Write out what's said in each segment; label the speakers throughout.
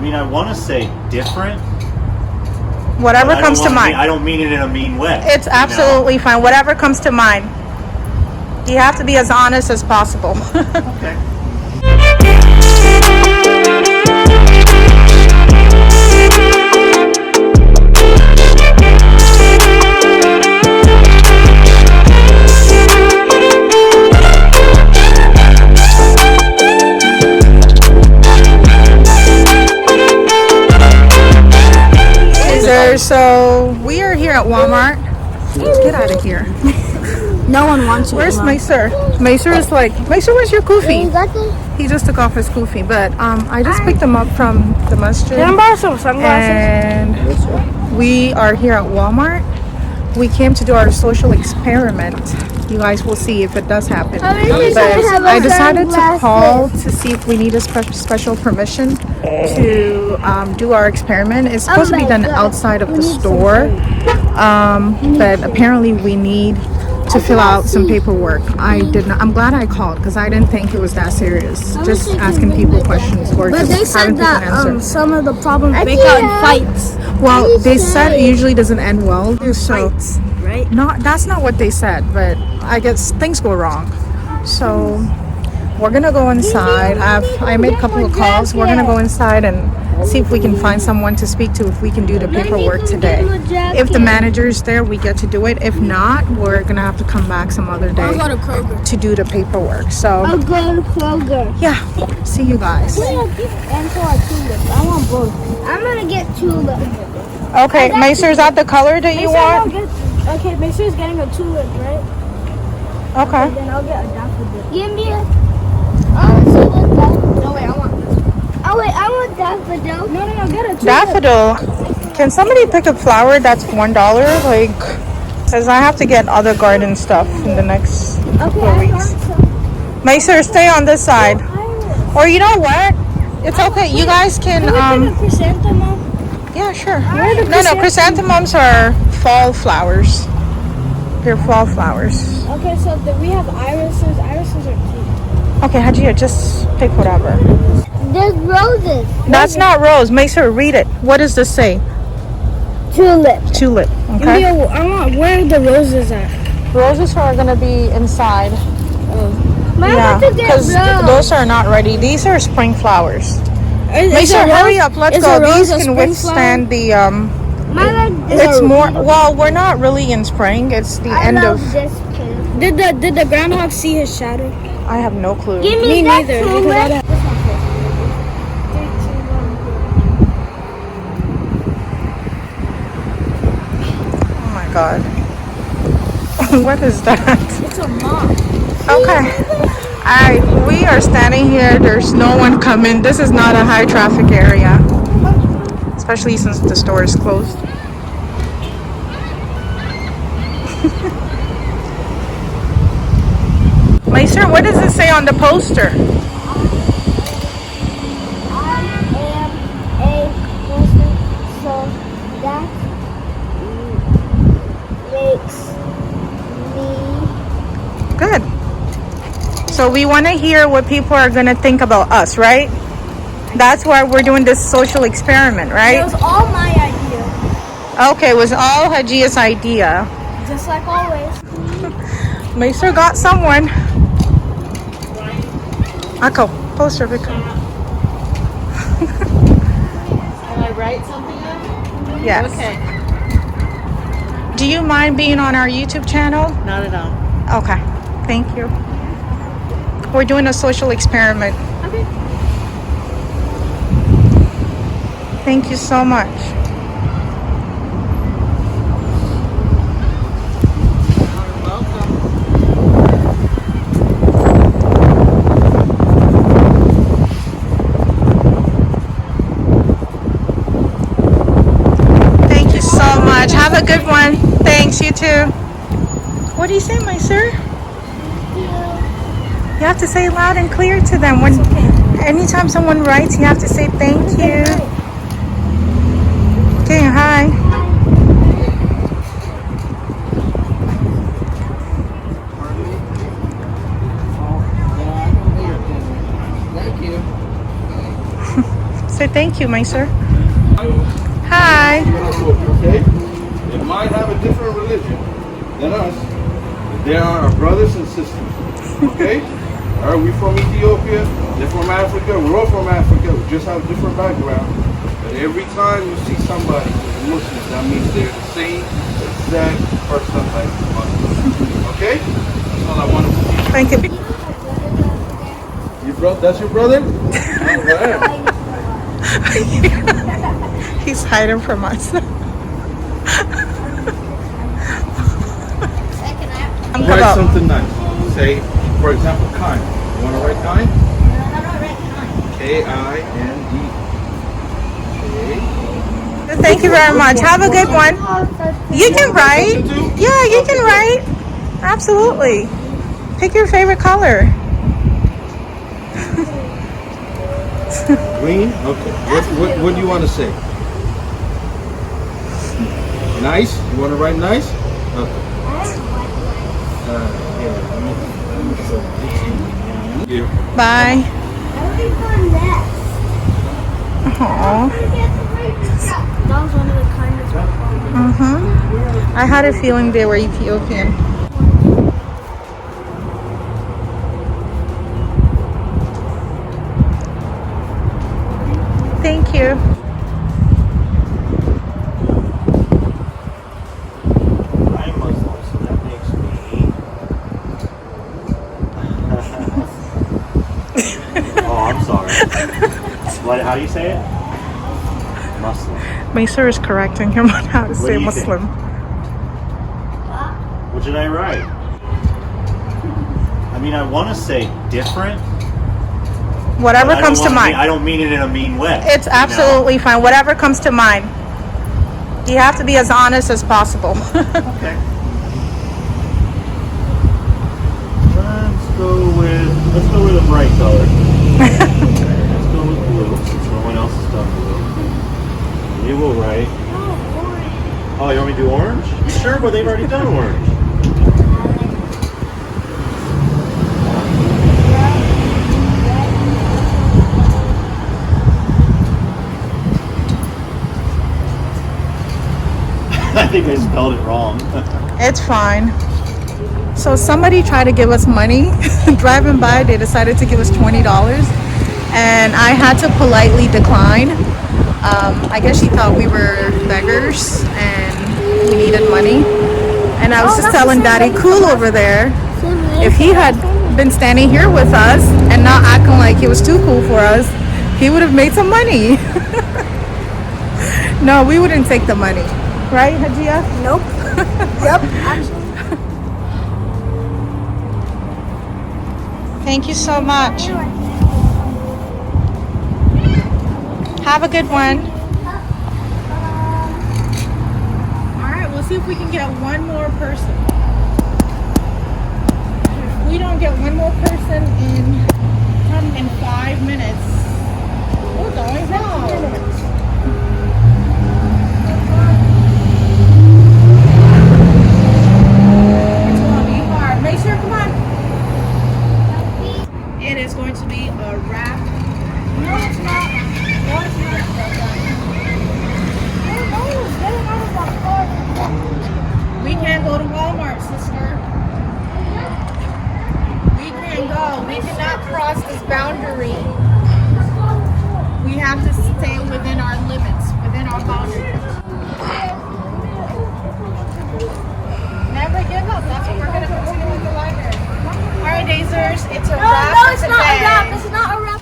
Speaker 1: mean, I want to say different.
Speaker 2: Whatever comes to mind.
Speaker 1: I don't mean it in a mean way.
Speaker 2: It's absolutely fine. Whatever comes to mind. You have to be as honest as possible.
Speaker 1: Okay. So we are here at Walmart. Let's get out of here.
Speaker 3: No one wants it.
Speaker 2: Where's Macer? Macer is like, Macer, where's your kufi? He just took off his kufi, but I just picked him up from the masjid.
Speaker 3: Can I borrow some sunglasses?
Speaker 2: And we are here at Walmart. We came to do our social experiment. You guys will see if it does happen. But I decided to call to see if we need a special permission to do our experiment. It's supposed to be done outside of the store, but apparently we need to fill out some paperwork. I'm glad I called because I didn't think it was that serious. Just asking people questions or
Speaker 3: but
Speaker 2: just having people answer.
Speaker 3: Some of the problems break out in fights.
Speaker 2: Well, they said it usually doesn't end well. So
Speaker 3: fights, right?
Speaker 2: That's not what they said, but I guess things go wrong. So we're gonna go inside. I made a couple of calls. We're gonna go inside and see if we can find someone to speak to, if we can do the paperwork today. If the manager's there, we get to do it. If not, we're gonna have to come back some other day to do the paperwork. So
Speaker 3: I'll go to Kroger.
Speaker 2: yeah, see you guys.
Speaker 3: And for a tulip. I want both. I'm gonna get tulip.
Speaker 2: Okay, Macer, is that the color that you want?
Speaker 3: Okay, Macer is getting a tulip, right?
Speaker 2: Okay.
Speaker 3: Then I'll get a daffodil. Give me a tulip. No, wait, I want this. Oh, wait, I want daffodil. No, get a tulip.
Speaker 2: Daffodil. Can somebody pick a flower that's $1? Like, because I have to get other garden stuff in the next couple of weeks. Macer, stay on this side. Or you know what? It's okay. You guys can
Speaker 3: chrysanthemum?
Speaker 2: Yeah, sure. No, chrysanthemums are fall flowers. They're fall flowers.
Speaker 3: Okay, so we have irises. Irises are cute.
Speaker 2: Okay, Hajia, just pick whatever.
Speaker 3: There's roses.
Speaker 2: That's not rose. Macer, read it. What does this say?
Speaker 3: Tulip.
Speaker 2: Tulip. Okay.
Speaker 3: I want where are the roses at?
Speaker 2: Roses are gonna be inside.
Speaker 3: Yeah,
Speaker 2: because those are not ready. These are spring flowers. Macer, hurry up. Let's go. These can withstand the it's more. Well, we're not really in spring. It's the end of.
Speaker 3: Did the groundhog see his shadow?
Speaker 2: I have no clue.
Speaker 3: Me neither.
Speaker 2: Oh my God. What is that?
Speaker 3: It's a moth.
Speaker 2: Okay. Alright, we are standing here. There's no one coming. This is not a high traffic area. Especially since the store is closed. Macer, what does it say on the poster?
Speaker 3: I am a Muslim, so that makes me
Speaker 2: good. So we want to hear what people are going to think about us, right? That's why we're doing this social experiment, right?
Speaker 3: It was all my idea.
Speaker 2: Okay, it was all Hajia's idea.
Speaker 3: Just like always.
Speaker 2: Macer got someone. Ako, poster pic.
Speaker 4: Can I write something up?
Speaker 2: Yes.
Speaker 4: Okay.
Speaker 2: Do you mind being on our YouTube channel?
Speaker 4: Not at all.
Speaker 2: Okay, thank you. We're doing a social experiment.
Speaker 4: Okay.
Speaker 2: Thank you so much. Thank you so much. Have a good one. Thanks, you too. What do you say, my sir? You have to say it loud and clear to them. When anytime someone writes, you have to say thank you. Okay, hi.
Speaker 4: Thank you.
Speaker 2: Meister. Thank you, Meister. Hi.
Speaker 5: Okay? They might have a different religion than us. But they are our brothers and sisters. Okay? All right, we from Ethiopia. They're from Africa. We're all from Africa. We just have different background. But every time you see somebody who's Muslim, that means they're the same exact person like us. Okay? That's all I wanted to teach you.
Speaker 2: Thank you.
Speaker 5: That's your brother? All right.
Speaker 2: He's hiding from us.
Speaker 5: Write something nice. Say, for example, kind. You want to write kind? K-I-N-D. Okay.
Speaker 2: Thank you very much. Have a good one. You can write. Yeah, you can write. Absolutely. Pick your favorite color.
Speaker 5: Green? Okay. What do you want to say? Nice? You want to write nice? Okay. Here.
Speaker 2: Bye. Aww.
Speaker 3: That was one of the kindest ones.
Speaker 2: I had a feeling they were Ethiopian. Thank you.
Speaker 6: I'm Muslim, so that makes me. Oh, I'm sorry. How do you say it? Muslim.
Speaker 2: Meister is correcting him on how to say
Speaker 6: do you
Speaker 2: Muslim.
Speaker 6: What did I write? I mean, I want to say different.
Speaker 2: Whatever comes to mind.
Speaker 6: I don't mean it in a mean way.
Speaker 2: It's absolutely fine. Whatever comes to mind. You have to be as honest as possible.
Speaker 6: Okay. Let's go with a bright color. Let's go with blue, since no one else has done blue. We will write. Oh, you want me to do orange? Sure, but they've already done orange. I think I spelled it wrong.
Speaker 2: It's fine. So somebody tried to give us money. Driving by, they decided to give us $20. And I had to politely decline. I guess she thought we were beggars and we needed money. And I was just telling Daddy Cool over there, if he had been standing here with us and not acting like he was too cool for us, he would have made some money. No, we wouldn't take the money. Right, Hajia?
Speaker 3: Nope. Yep. Actually.
Speaker 2: Thank you so much. Have a good one. All right, we'll see if we can get one more person. If we don't get one more person in 5 minutes, we're going home. Make sure, come on. It is going to be a wrap.
Speaker 3: No, it's not. No, it's not.
Speaker 2: We can't go to Walmart, sister. We can't go. We cannot cross this boundary. We have to stay within our limits, within our boundaries. Never give up. That's what we're going to continue with the library. All right, Dazers, it's a wrap.
Speaker 3: No, it's not a wrap. It's not a wrap.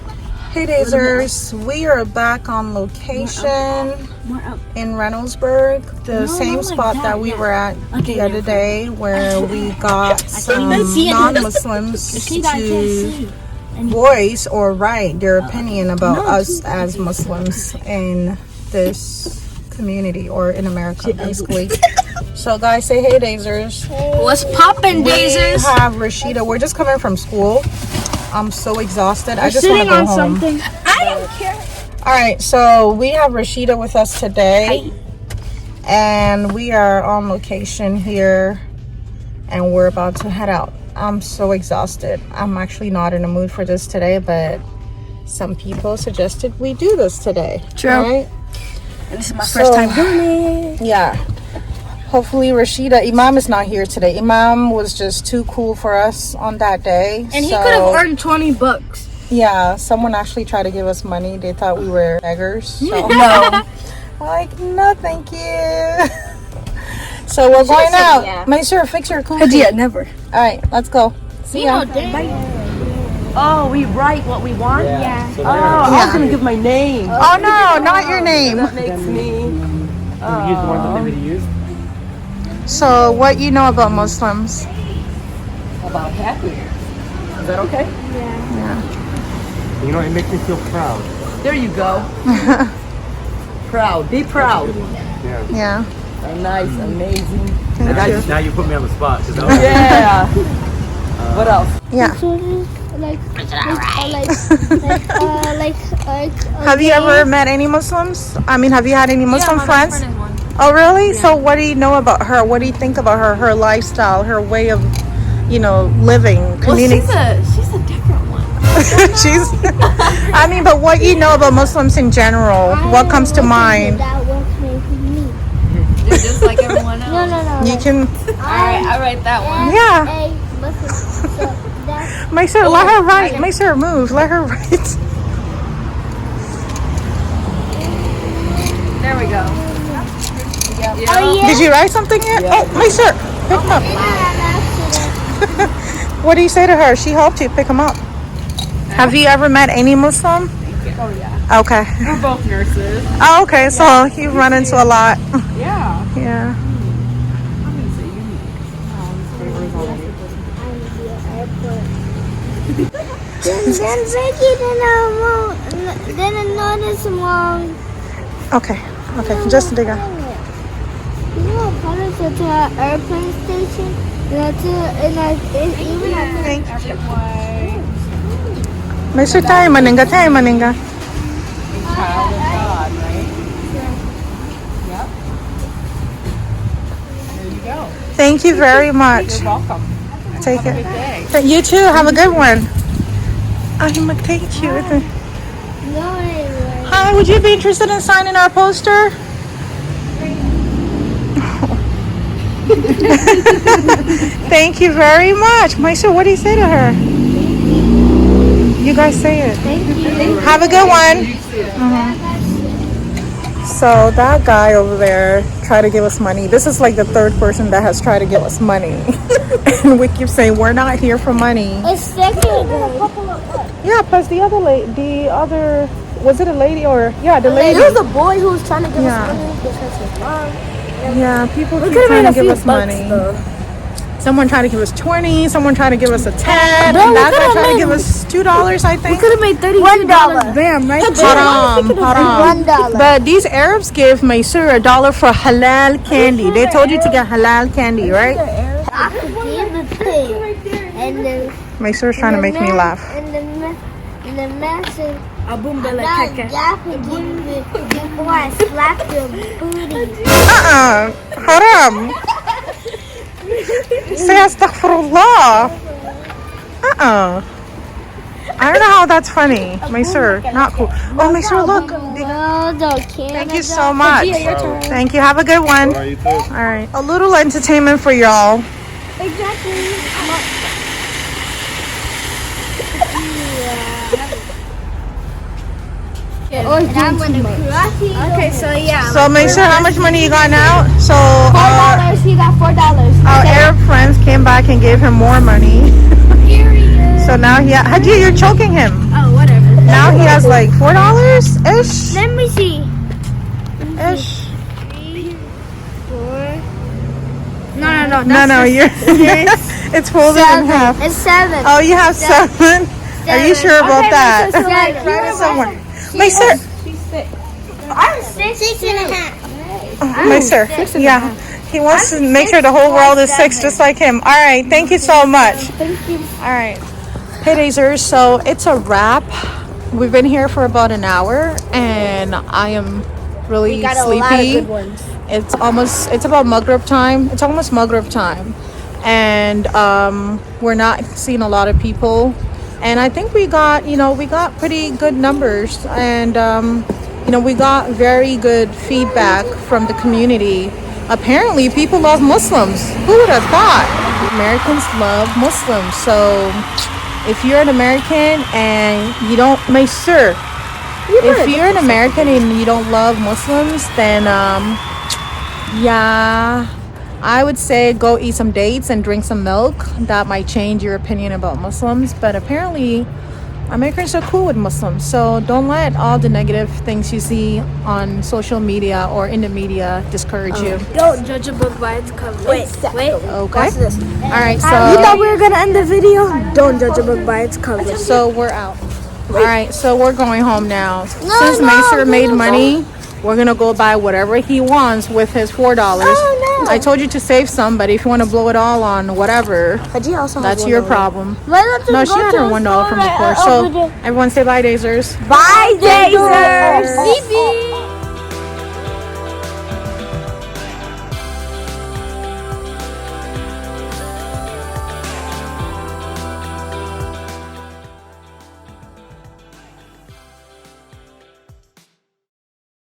Speaker 2: Hey, Dazers, we are back on location in Reynoldsburg, the same spot that we were at the other day, where we got some non-Muslims to voice or write their opinion about us as Muslims in this community or in America, basically. So guys, say hey, Dazers.
Speaker 3: What's poppin', Dazers?
Speaker 2: We have Rashida. We're just coming from school. I'm so exhausted. I just want to go home.
Speaker 3: I don't care.
Speaker 2: All right, so we have Rashida with us today, and we are on location here, and we're about to head out. I'm so exhausted. I'm actually not in the mood for this today, but some people suggested we do this today.
Speaker 1: True.
Speaker 2: Right?
Speaker 1: And this is my first time doing it.
Speaker 2: Yeah. Hopefully Rashida, Imam is not here today. Imam was just too cool for us on that day.
Speaker 3: And he could have earned $20.
Speaker 2: Yeah, someone actually tried to give us money. They thought we were beggars. So.
Speaker 1: No.
Speaker 2: Like, no, thank you. So we're going out. Make sure fix your coffee.
Speaker 1: Hadia, never.
Speaker 2: All right, let's go. See ya.
Speaker 7: Oh, we write what we want?
Speaker 3: Yeah.
Speaker 7: Oh, I was going to give my name.
Speaker 2: Oh no, not your name.
Speaker 7: That makes me...
Speaker 2: So what you know about Muslims?
Speaker 7: About happy. Is that okay?
Speaker 6: You know, it makes me feel proud.
Speaker 7: There you go. Proud. Be proud.
Speaker 2: Yeah.
Speaker 7: Nice, amazing.
Speaker 6: Now you put me on the spot.
Speaker 7: Yeah. What else?
Speaker 2: Yeah.
Speaker 3: Like
Speaker 2: Have you ever met any Muslims? I mean, have you had any Muslim friends? Oh, really? So what do you know about her? What do you think about her? Her lifestyle, her way of, living, community.
Speaker 7: Well, she's a different one.
Speaker 2: I mean, but what you know about Muslims in general? What comes to mind?
Speaker 3: That was making me.
Speaker 4: They're just like everyone else.
Speaker 3: No.
Speaker 2: You can,
Speaker 4: Alright, I write that one.
Speaker 2: yeah.
Speaker 3: So that's
Speaker 2: Make sure, let her write. Make sure move. Let her write.
Speaker 4: There we go.
Speaker 3: oh yeah.
Speaker 2: Did you write something yet? Oh, make sure. Pick him up. What do you say to her? She helped you pick him up. Have you ever met any Muslim?
Speaker 7: Oh, yeah.
Speaker 2: Okay.
Speaker 7: We're both nurses.
Speaker 2: Oh, okay. So you've run into a lot.
Speaker 7: Yeah.
Speaker 2: Yeah.
Speaker 3: Then notice wrong.
Speaker 2: Okay. Okay. Just dig out.
Speaker 3: You know, part of the airplane station.
Speaker 2: Thank you. Make sure tayo maninga.
Speaker 7: Child of God, right? Yep. There you go.
Speaker 2: Thank you very much.
Speaker 7: You're welcome.
Speaker 2: Take
Speaker 7: Good
Speaker 2: it.
Speaker 7: day.
Speaker 2: You too. Have a good one. I'm gonna take you. Hi. Would you be interested in signing our poster? Thank you very much. Maisha, what do you say to her? You guys say it.
Speaker 3: Thank you.
Speaker 2: Have a good one. So that guy over there tried to give us money. This is like the third person that has tried to give us money. And we keep saying we're not here for money.
Speaker 3: It's second.
Speaker 2: Yeah, plus the other was it a lady or the lady?
Speaker 3: There was a boy who was trying to give
Speaker 2: Yeah.
Speaker 3: us money because his mom.
Speaker 2: Yeah, people keep trying to give us money. Someone tried to give us 20, someone tried to give us a 10,
Speaker 3: Bro,
Speaker 2: and
Speaker 3: we
Speaker 2: that guy
Speaker 3: could've
Speaker 2: tried to
Speaker 3: made-
Speaker 2: give us $2, I think.
Speaker 3: Could have made $32.
Speaker 1: Bam, right there.
Speaker 2: Haram.
Speaker 3: $1.
Speaker 2: But these Arabs give Maisur $1 for halal candy. They told you to get halal candy, right?
Speaker 3: I could give the thing. And then
Speaker 2: Maisur's trying to make me laugh.
Speaker 3: And the massive.
Speaker 1: Aboom de la
Speaker 3: Now,
Speaker 1: caca.
Speaker 3: y'all could give it before I slap your booty.
Speaker 2: Haram. Say astaghfirullah. I don't know how that's funny. Maisur, not cool. Oh, Maisur, look. Thank you so much. Thank you. Have a good one.
Speaker 5: All right, you too.
Speaker 2: All right. A little entertainment for y'all.
Speaker 3: Exactly. Okay, so yeah.
Speaker 2: So make sure how much money you got now. So
Speaker 3: $4. He got $4.
Speaker 2: our Arab friends came back and gave him more money. So now you're choking him.
Speaker 3: Oh, whatever.
Speaker 2: Now he has like $4 ish.
Speaker 3: Let me see.
Speaker 2: Ish.
Speaker 3: 3, 4.
Speaker 2: No, you're. It's folded in half.
Speaker 3: It's 7.
Speaker 2: Oh, you have 7. Are you sure about that?
Speaker 3: Someone.
Speaker 2: Make sure.
Speaker 3: I'm 6.5.
Speaker 2: Make sure. Yeah. He wants to make sure the whole world is 6 just like him. All right. Thank you so much.
Speaker 3: Thank you.
Speaker 2: All right. Hey, Dazers. So it's a wrap. We've been here for about an hour, and I am really
Speaker 3: We got
Speaker 2: sleepy.
Speaker 3: a lot of good ones.
Speaker 2: It's about Maghrib time. It's almost Maghrib time. And we're not seeing a lot of people. And I think we got pretty good numbers, and we got very good feedback from the community. Apparently, people love Muslims. Who would have thought? Americans love Muslims. So if you're an American and you don't, if you're an American and you don't love Muslims, then yeah, I would say go eat some dates and drink some milk. That might change your opinion about Muslims. But apparently, Americans are cool with Muslims. So don't let all the negative things you see on social media or in the media discourage you.
Speaker 3: Don't judge a book by its cover. Wait.
Speaker 2: Okay.
Speaker 3: Watch this.
Speaker 2: All right.
Speaker 3: You
Speaker 2: So
Speaker 3: thought we were gonna end the video? Don't judge a book by its cover.
Speaker 2: so we're out. All right. So we're going home now. Since Macer made money, we're gonna go buy whatever he wants with his $4. I told you to save some, but if you want to blow it all on whatever, that's your problem. No, she had her $1 from before. So everyone say bye, Dazers.
Speaker 3: Bye, Dazers.